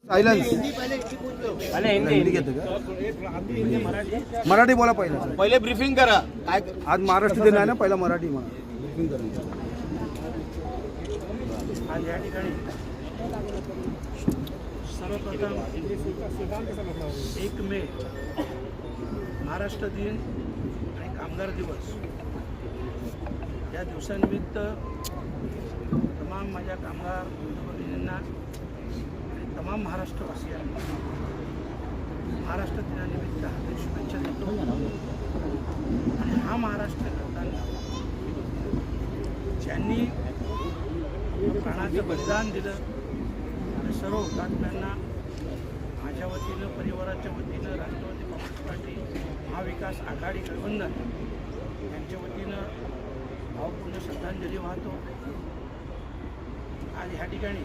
Silence Hindi घेतो का? मराठी बोला पहिला. पहिले ब्रीफिंग करा. काय आज महाराष्ट्र दिन आहे ना, पहिला मराठी म्हणा ब्रीफिंग करा. आज या ठिकाणी सर्वप्रथम 1 मे महाराष्ट्र दिन आणि कामगार दिवस या दिवसानिमित्त तमाम माझ्या कामगार बंधू-भगिनींना आणि तमाम महाराष्ट्रवासियांना महाराष्ट्र दिनानिमित्त हार्दिक शुभेच्छा देतो. आणि हा महाराष्ट्र करताना ज्यांनी प्राणाचं बलिदान दिलं त्या सर्व हुतात्म्यांना माझ्या वतीनं, परिवाराच्या वतीनं, राष्ट्रवादी काँग्रेस पार्टी, महाविकास आघाडी गठबंधन यांच्या वतीनं भावपूर्ण श्रद्धांजली वाहतो. आज ह्या ठिकाणी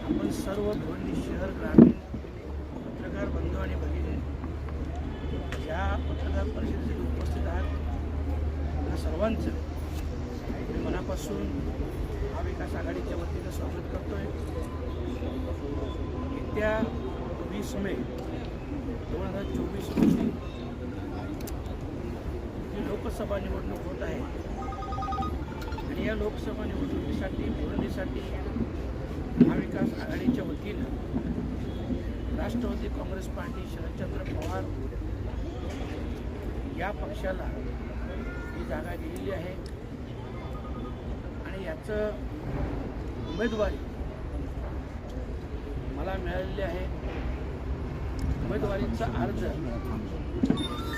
आपण सर्व भिवंडी शहर ग्रामीण पत्रकार बंधू आणि भगिनी या पत्रकार परिषदेसाठी उपस्थित आहात. या सर्वांचं मी मनापासून महाविकास आघाडीच्या वतीनं स्वागत करतोय. येत्या 20 मे 2024 रोजी ही लोकसभा निवडणूक होत आहे आणि या लोकसभा निवडणुकीसाठी भिवंडीसाठी महाविकास आघाडीच्या वतीनं राष्ट्रवादी काँग्रेस पार्टी शरदचंद्र पवार या पक्षाला ही जागा दिलेली आहे आणि याचं उमेदवारी मला मिळालेली आहे. उमेदवारीचा अर्ज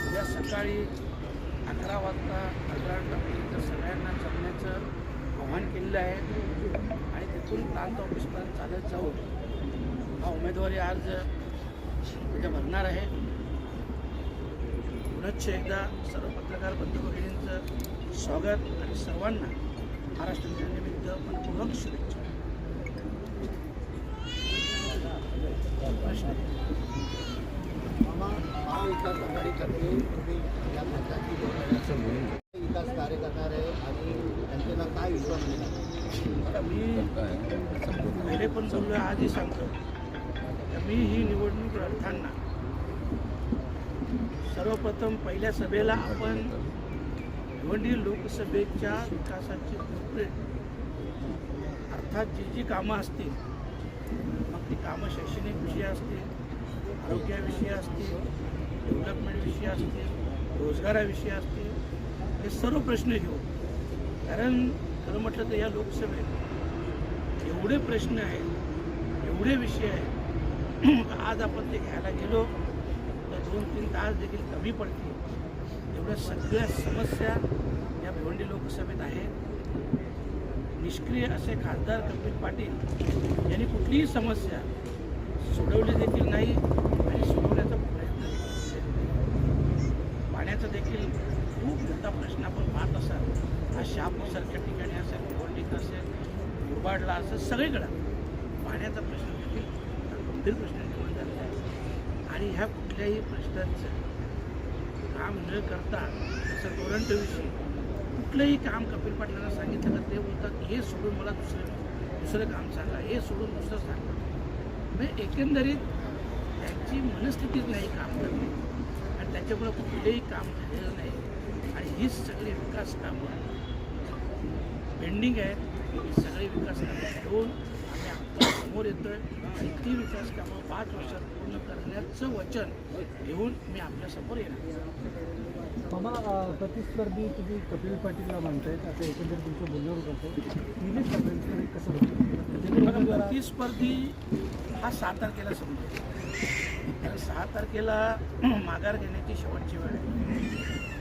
उद्या सकाळी 11 वाजता 11पर्यंत सगळ्यांना जमण्याचं आव्हान केलेलं आहे आणि तिथून प्रांत ऑफिसपर्यंत चालत जाऊन हा उमेदवारी अर्ज उद्या भरणार आहे. पुनश्च एकदा सर्व पत्रकार बंधू भगिनींचं स्वागत आणि सर्वांना महाराष्ट्र दिनानिमित्त मनपूर्वक शुभेच्छा. महाविकास आघाडीतर्फे तुम्ही या पक्षाची विकास कार्य करणार आहे आणि जनतेला काय विश्वास देणार? आता मी पहिले पण बोललो, आजही सांगतो तर मी ही निवडणूक लढताना सर्वप्रथम पहिल्या सभेला आपण भिवंडी लोकसभेच्या विकासाची ब्लूप्रिंट अर्थात जी कामं असतील, मग ती कामं शैक्षणिक विषय असतील, आरोग्याविषयी असतील, डेव्हलपमेंट विषय असतील, रोजगाराविषयी असतील, हे सर्व प्रश्न घेऊ. कारण खरं म्हटलं तर या लोकसभेत एवढे प्रश्न आहेत, एवढे विषय आहेत, आज आपण ते घ्यायला गेलो तर 2-3 तास देखील कमी पडतील. एवढ्या सगळ्या समस्या या भिवंडी लोकसभेत आहेत. निष्क्रिय असे खासदार कपिल पाटील यांनी कुठलीही समस्या सोडवली देखील नाही आणि सोडवण्याचा प्रयत्न देखील. पाण्याचा देखील खूप मोठा प्रश्न आपण पाहत असाल. हा शहापूरसारख्या ठिकाणी असेल, भिवंडीत असेल, मुरबाडला असेल, सगळीकडं पाण्याचा प्रश्न देखील गंभीर प्रश्न निर्माण झालेला आहे. आणि ह्या कुठल्याही प्रश्नांचं काम न करता जसं टोरंटोविषयी कुठलंही काम कपिल पाटलांना सांगितलं तर ते बोलतात हे सोडून मला दुसरं काम सांगा, हे सोडून दुसरं सांगा. म्हणजे एकंदरीत त्यांची मनस्थितीच नाही काम करणे आणि त्याच्यामुळे कुठलेही काम झालेलं नाही. आणि हीच सगळी विकास कामं पेंडिंग आहेत. ही सगळी विकास कामं घेऊन आम्ही आपल्या समोर येतोय आणि ती विकास कामं 5 वर्षात पूर्ण करण्याचं वचन घेऊन मी आपल्यासमोर येणार. मामा, प्रतिस्पर्धी तुम्ही कपिल पाटीलला मानतायत असं एकंदरीत तुमचं बोलण्यावर करतो. निलेश लंकेंचं कसं होतं? प्रतिस्पर्धी हा 6 तारखेला समजेल. कारण 6 तारखेला माघार घेण्याची शेवटची वेळ आहे.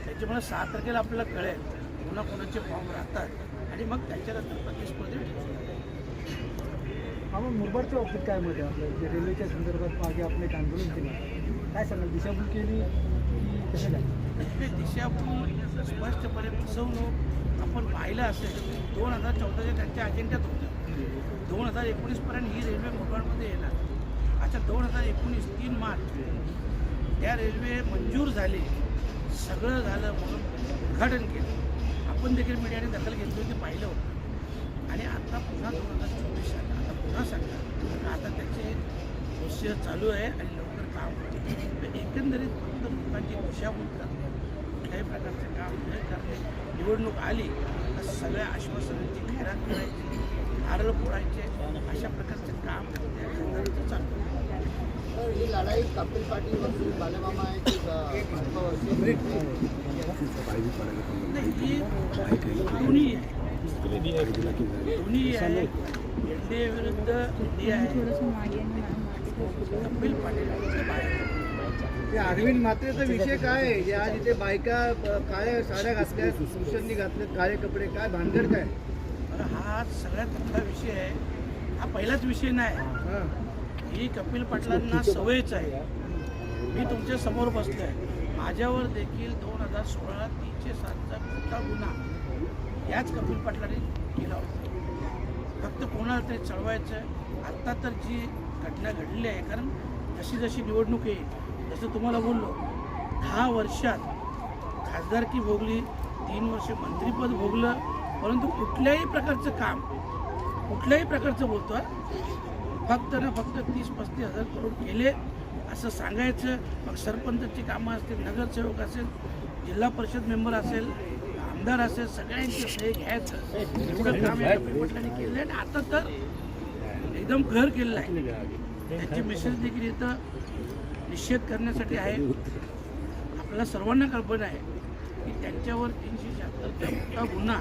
त्याच्यामुळे 6 तारखेला आपल्याला कळेल पुन्हा कोणाचे फॉर्म राहतात आणि मग त्याच्यानंतर प्रतिस्पर्धी ठरवतात. मामा, मुरबाडच्या बाबतीत काय मत आहे आपलं? जे रेल्वेच्या संदर्भात मागे आपण एक आंदोलन केलं, काय सांगाल? दिशाभूल केली की कसं काय? ते दिशाभूल स्पष्टपणे फसवणूक आपण पाहिलं असेल. 2014च्या त्यांच्या अजेंड्यात होतं. 2019पर्यंत ही रेल्वे मुरबाडमध्ये येणार. अच्छा, 2019 3 मार्च त्या रेल्वे मंजूर झाली, सगळं झालं म्हणून उद्घाटन केलं. आपण देखील मीडियाने दखल घेतली होती, पाहिलं होतं. आणि आता पुन्हा 2024 आता पुन्हा सांगतात आता त्याचे समस्या चालू आहे आणि लवकर काम होते. तर एकंदरीत फक्त लोकांची दिशाभूल करणे, कुठल्याही प्रकारचं काम न करणे, निवडणूक आली तर सगळ्या आश्वासनांची खैरात करायची, नारळ फोडायचे, अशा प्रकारचं काम त्या खासदाराचं चालू आहे. ही लढाई कपिल पाटील वर्सेस बालेमामा आहे की भाजपा वर्सेस नाही, ही दोन्ही आहे. दोन्ही आहे. एनडीए विरुद्ध इंडिया आहे. कपिल पाटील विरुद्ध बाहेर. अरविंद म्हात्रेचा विषय काय आहे जे आज इथे बायका काळ्या साड्या घातल्या, पुरुषांनी घातलेत काळे कपडे, काय भानगड काय? बरं, हा सगळ्यात मोठा विषय आहे. हा पहिलाच विषय नाही. ही कपिल पाटलांना सवयच आहे. मी तुमच्या समोर बसलो आहे. माझ्यावर देखील 2016 307चा मोठा गुन्हा याच कपिल पाटलांनी केला होता. फक्त कोणाला ते चळवायचं. आत्ता तर जी घटना घडली आहे, कारण जशी जशी निवडणूक येईल, जसं तुम्हाला बोललो 10 वर्षात खासदारकी भोगली, 3 वर्ष मंत्रिपद भोगलं, परंतु कुठल्याही प्रकारचं काम, कुठल्याही प्रकारचं बोलतो फक्त ना फक्त 30-35 हजार करोड केले असं सांगायचं. मग सरपंचाची कामं असतील, नगरसेवक असेल, जिल्हा परिषद मेंबर असेल, आमदार असेल, सगळ्यांचे श्रेय घ्यायचं. एवढं काम या कपिल पाटलांनी केलं आणि आता तर एकदम घर केलेलं आहे. त्याची मेसेज देखील इथं निषेध करण्यासाठी आहे. आपल्याला सर्वांना कल्पना आहे की त्यांच्यावर 376चा मोठा गुन्हा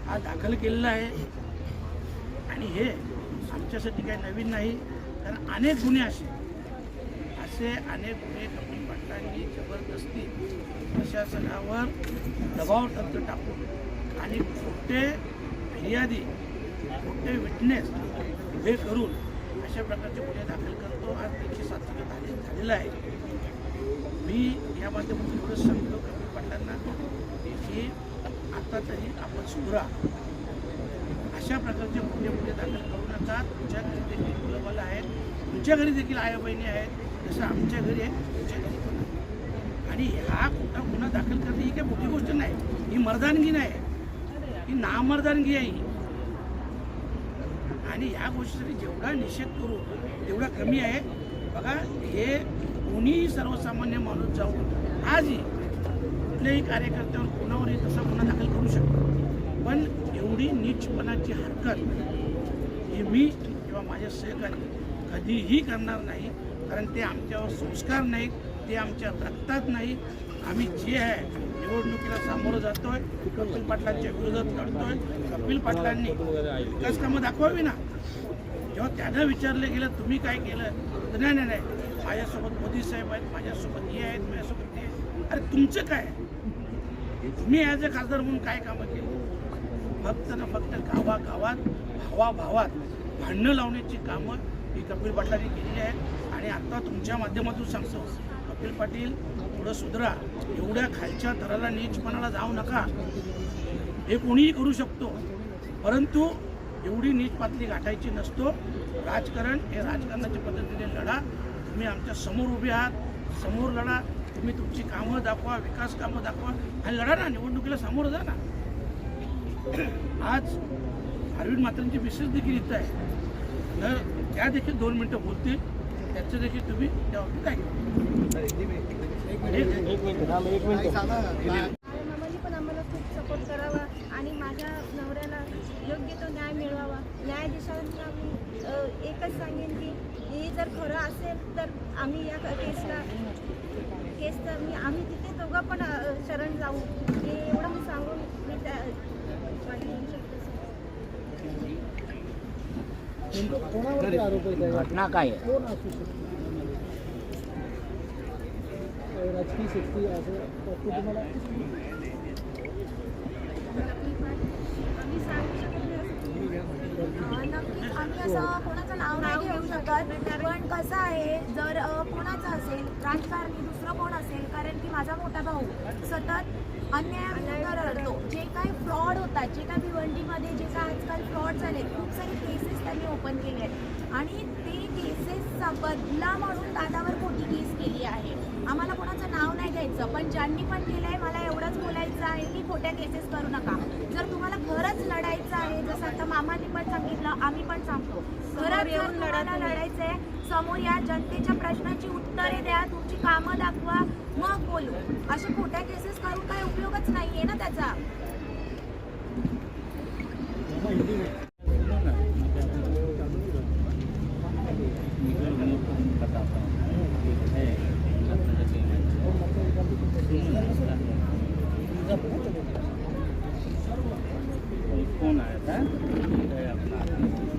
हा दाखल केलेला आहे आणि हे आमच्यासाठी काही नवीन नाही, कारण अनेक गुन्हे असे अनेक गुन्हे कपिल पाटलांनी जबरदस्ती प्रशासनावर दबाव तंत्र टाकून आणि खोटे फिर्यादी, खोटे विटनेस उभे करून अशा प्रकारचे गुन्हे दाखल करतो. आज 307 झालेला आहे. मी या माध्यमातून एवढंच सांगतो कपिल पाटलांना की आता तरी आपण सुधरा. अशा प्रकारचे गुन्हे दाखल करू नका. तुमच्या घरी देखील मुलं आहेत, तुमच्या घरी देखील आया बहिणी आहेत, जसं आमच्या घरी आहे तुमच्या घरी पण आहे. आणि हा खोटा गुन्हा दाखल करणे ही काही मोठी गोष्ट नाही. ही मर्दानगी नाही, ही नामर्दानगी आहे ही. आणि ह्या गोष्टीसाठी जेवढा निषेध करू तेवढा कमी आहे. बघा, हे कोणीही सर्वसामान्य माणूस जाऊन आजही कुठल्याही कार्यकर्त्यावर कोणावरही तसा गुन्हा दाखल करू शकतो. पण एवढी नीचपणाची हरकत ही मी किंवा माझे सहकारी कधीही करणार नाही, कारण ते आमच्यावर संस्कार नाहीत, ते आमच्या रक्तात नाही. आम्ही जे आहे निवडणुकीला सामोरं जातोय, कपिल पाटलांच्या विरोधात लढतोय. कपिल पाटलांनी विकास कामं दाखवावी ना. जेव्हा त्यांना विचारलं गेलं तुम्ही काय केलं, तर नाही नाही नाही माझ्यासोबत मोदी साहेब आहेत, माझ्यासोबत हे आहेत, माझ्यासोबत ते आहेत. अरे तुमचं काय, तुम्ही ॲज अ खासदार म्हणून काय कामं केली? फक्त ना फक्त गावागावात भावाभावात भांडणं लावण्याची कामं ही कपिल पाटलांनी केलेली आहेत. आणि आता तुमच्या माध्यमातून सांगतो, कपिल पाटील थोडं सुधरा. एवढ्या खालच्या थराला नीचपणाला जाऊ नका. हे कोणीही करू शकतो, परंतु एवढी नीच पातळी गाठायची नसतो. राजकारण हे राजकारणाच्या पद्धतीने लढा. तुम्ही आमच्या समोर उभे आहात, समोर लढा. तुम्ही तुमची कामं दाखवा, विकास कामं दाखवा आणि लढा ना. निवडणुकीला सामोरं जा ना. आज अरविंद म्हात्रेंची विशेष देखील इथं आहे, तर त्या देखील 2 मिनटं बोलतील. त्याचं देखील तुम्ही त्या बाबतीत मामांनी पण आम्हाला खूप सपोर्ट करावा आणि माझ्या नवऱ्याला योग्य तो न्याय मिळवावा. न्यायाधीशांना मी एकच सांगेन की हे जर खरं असेल तर आम्ही या केसचं आम्ही तिथे दोघं पण शरण जाऊ. हे एवढं मी सांगून मी त्या कोणावरती आरोप आहे? घटना काय आहे? कोण असू शकतो? राजकीय शक्ती असं तुम्हाला आम्ही सांगू शकत नाही. नक्कीच आम्ही असं कोणाचं नाव नाही घेऊ शकत, पण कसं आहे जर कोणाचं असेल राजकारणी दुसरं कोण असेल, कारण की माझा मोठा भाऊ सतत अन्यायाविरुद्ध लढतो. जे काही फ्रॉड होतात, जे काही भिवंडीमध्ये जे काय आजकाल फ्रॉड झाले, खूप सारे केसेस त्यांनी ओपन केले आहेत आणि ते केसेसचा बदला म्हणून दादावर मोठी केस केली आहे. आम्हाला कोणाचं नाव नाही घ्यायचं, पण ज्यांनी पण केलं आहे मला एवढंच बोलायचं आहे की खोट्या केसेस करू नका. जर तुम्हाला खरंच लढायचं आहे, जसं आता मामांनी पण सांगितलं, आम्ही पण सांगतो, खरंच जर तुम्हाला लढायचं आहे, समोर या, जनतेच्या प्रश्नाची उत्तरे द्या, तुमची कामं दाखवा, मग बोलू. अशा खोट्या केसेस करून काही उपयोगच नाहीये ना त्याचा. कौन आया था?